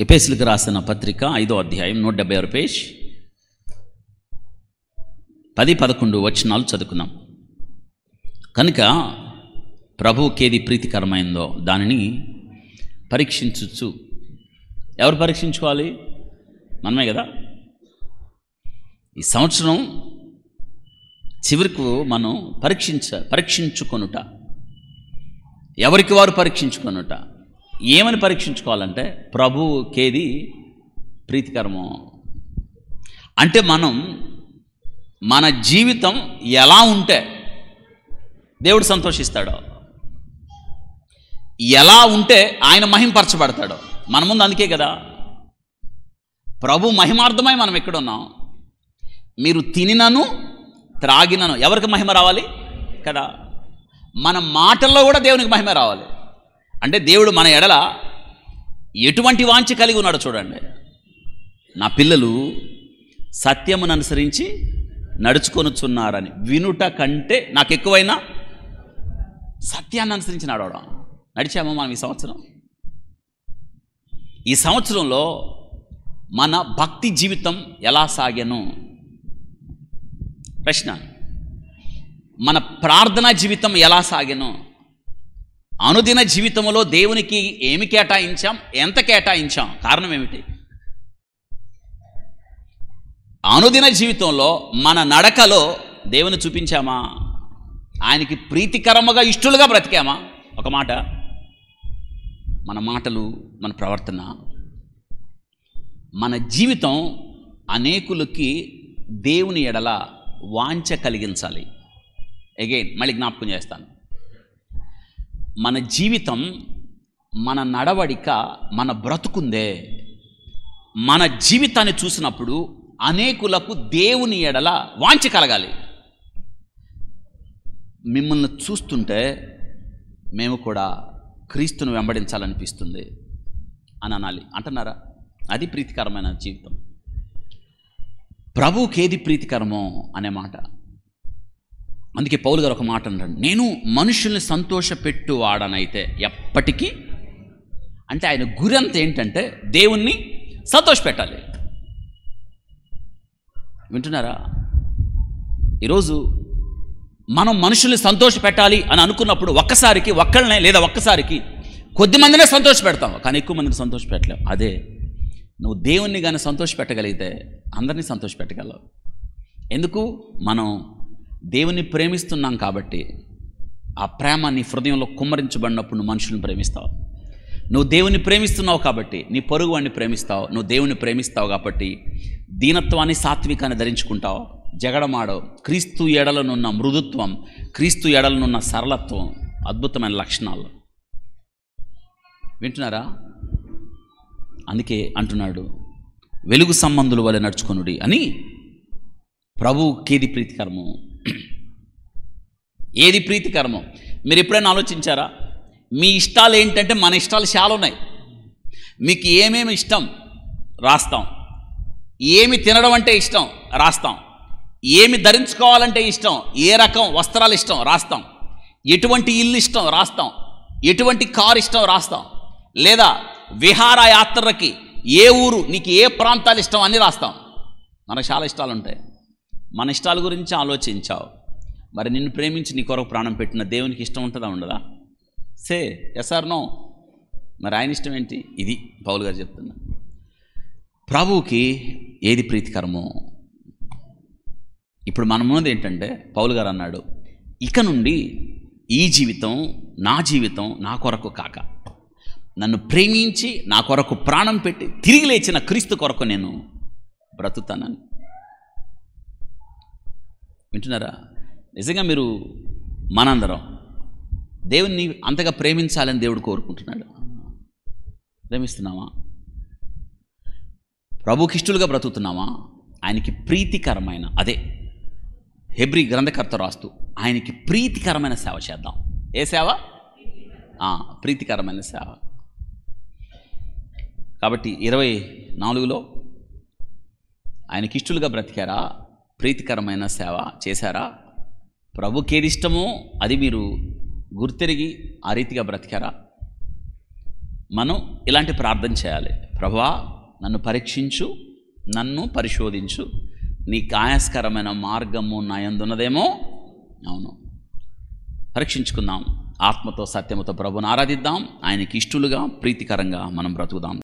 ఎఫెసీయులకు రాసిన పత్రిక 5వ అధ్యాయం 176 పేజ్ 10-11 వచనాలు చదువుకున్నాం. కనుక ప్రభువుకేది ప్రీతికరమైందో దానిని పరీక్షించచ్చు. ఎవరు పరీక్షించుకోవాలి? మనమే కదా. ఈ సంవత్సరం చివరికి మనం పరీక్షించుకొనుట, ఎవరికి వారు పరీక్షించుకొనుట. ఏమని పరీక్షించుకోవాలంటే ప్రభువుకేది ప్రీతికరమో. అంటే మన జీవితం ఎలా ఉంటే దేవుడు సంతోషిస్తాడో, ఎలా ఉంటే ఆయన మహింపరచబడతాడో మన ముందు. అందుకే కదా ప్రభు మహిమార్థమై మనం ఎక్కడున్నాం. మీరు తినినను త్రాగినను ఎవరికి మహిమ రావాలి కదా. మన మాటల్లో కూడా దేవునికి మహిమ రావాలి. అంటే దేవుడు మన ఎడల ఎటువంటి వాంఛ కలిగి ఉన్నాడో చూడండి. నా పిల్లలు సత్యమును అనుసరించి నడుచుకొనుచున్నారని వినుట కంటే నాకు ఎక్కువైనా సత్యాన్ని అనుసరించి నడవడం. నడిచామా మనం ఈ సంవత్సరంలో మన భక్తి జీవితం ఎలా సాగెను? ప్రశ్న. మన ప్రార్థనా జీవితం ఎలా సాగెను? అనుదిన జీవితంలో దేవునికి ఏమి కేటాయించాం, ఎంత కేటాయించాం, కారణం ఏమిటి? అనుదిన జీవితంలో మన నడకలో దేవుని చూపించామా? ఆయనకి ప్రీతికరముగా ఇష్టలుగా బ్రతికామా? ఒక మాట, మన మాటలు, మన ప్రవర్తన, మన జీవితం అనేకులకి దేవుని ఎడల వాంఛ కలిగించాలి. అగైన్ మళ్ళీ జ్ఞాపకం చేస్తాను. మన జీవితం, మన నడవడిక, మన బ్రతుకుందే, మన జీవితాన్ని చూసినప్పుడు అనేకులకు దేవుని ఎడల వాంఛ కలగాలి. మిమ్మల్ని చూస్తుంటే మేము కూడా క్రీస్తును వెంబడించాలనిపిస్తుంది అని అనాలి. అంటున్నారా? అది ప్రీతికరమైన జీవితం. ప్రభువుకి ఏది ప్రీతికరమో అనే మాట. అందుకే పౌలు గారు ఒక మాట అంటాడు, నేను మనుషుల్ని సంతోషపెట్టువాడనైతే ఎప్పటికీ. అంటే ఆయన గురి అంతా ఏంటంటే దేవుణ్ణి సంతోషపెట్టాలి. వింటున్నారా? ఈరోజు మనం మనుషుల్ని సంతోషపెట్టాలి అని అనుకున్నప్పుడు ఒక్కళ్ళనే లేదా ఒక్కసారికి కొద్దిమందినే సంతోషపెడతాం, కానీ ఎక్కువ మందిని సంతోషపెట్టలేవు. అదే నువ్వు దేవుణ్ణి కానీ సంతోషపెట్టగలిగితే అందరినీ సంతోషపెట్టగలవు. ఎందుకు? మనం దేవుని ప్రేమిస్తున్నాం కాబట్టి. ఆ ప్రేమ నీ హృదయంలో కుమ్మరించబడినప్పుడు నువ్వు మనుషులను ప్రేమిస్తావు. నువ్వు దేవుని ప్రేమిస్తున్నావు కాబట్టి నీ పొరుగు వాడిని ప్రేమిస్తావు. నువ్వు దేవుని ప్రేమిస్తావు కాబట్టి దీనత్వాన్ని, సాత్వికాన్ని ధరించుకుంటావు. జగడమాడవు. క్రీస్తు ఎడలనున్న మృదుత్వం, క్రీస్తు ఎడలనున్న సరళత్వం అద్భుతమైన లక్షణాలు. వింటున్నారా? అందుకే అంటున్నాడు, వెలుగు సంబంధుల వలె నడుచుకొనుడి అని. ప్రభువుకి ఏది ప్రీతికరమో, ఏది ప్రీతికరమో మీరు ఎప్పుడైనా ఆలోచించారా? మీ ఇష్టాలు ఏంటంటే మన ఇష్టాలు చాలా ఉన్నాయి. మీకు ఏమేమి ఇష్టం రాస్తాం, ఏమి తినడం అంటే ఇష్టం రాస్తాం, ఏమి ధరించుకోవాలంటే ఇష్టం, ఏ రకం వస్త్రాలు ఇష్టం రాస్తాం, ఎటువంటి ఇల్లు ఇష్టం రాస్తాం, ఎటువంటి కారు ఇష్టం రాస్తాం, లేదా విహార యాత్రలకి ఏ ఊరు, నీకు ఏ ప్రాంతాలు ఇష్టం అని రాస్తాం. మనకు చాలా ఇష్టాలు ఉంటాయి. మన ఇష్టాల గురించి ఆలోచించావు. మరి నిన్ను ప్రేమించి నీ కొరకు ప్రాణం పెట్టిన దేవునికి ఇష్టం ఉంటుందా, ఉండదా? Say yes or no. మరి ఆయన ఇష్టం ఏంటి? ఇది పౌలు గారు చెప్తున్నా. ప్రభువుకి ఏది ప్రీతికరమో. ఇప్పుడు మన ముందు ఏంటంటే పౌలు గారు అన్నాడు, ఇక నుండి ఈ జీవితం, నా జీవితం నా కొరకు కాక, నన్ను ప్రేమించి నా కొరకు ప్రాణం పెట్టి తిరిగి లేచిన క్రీస్తు కొరకు నేను బ్రతుకుతానని. వింటున్నారా? నిజంగా మీరు, మనందరం దేవుణ్ణి అంతగా ప్రేమించాలని దేవుడు కోరుకుంటున్నాడు. ప్రేమిస్తున్నామా? ప్రభుకి ఇష్టలుగా బ్రతుకుతున్నామా? ఆయనకి ప్రీతికరమైన, అదే హెబ్రీ గ్రంథకర్త రాస్తూ, ఆయనకి ప్రీతికరమైన సేవ చేద్దాం. ఏ సేవ? ప్రీతికరమైన సేవ. కాబట్టి 24లో ఆయనకి ఇష్టలుగా బ్రతికారా? ప్రీతికరమైన సేవ చేశారా? ప్రభుకి ఏది ఇష్టమో అది మీరు గుర్తెరిగి ఆ రీతిగా బ్రతికారా? మనం ఇలాంటి ప్రార్థన చేయాలి. ప్రభువా నన్ను పరీక్షించు, నన్ను పరిశోధించు, నీకు ఆయాస్కరమైన మార్గము నా యందున్నదేమో. అవును, పరీక్షించుకుందాం. ఆత్మతో సత్యముతో ప్రభువుని ఆరాధిద్దాం. ఆయనకి ఇష్టలుగా ప్రీతికరంగా మనం బ్రతుకుదాం.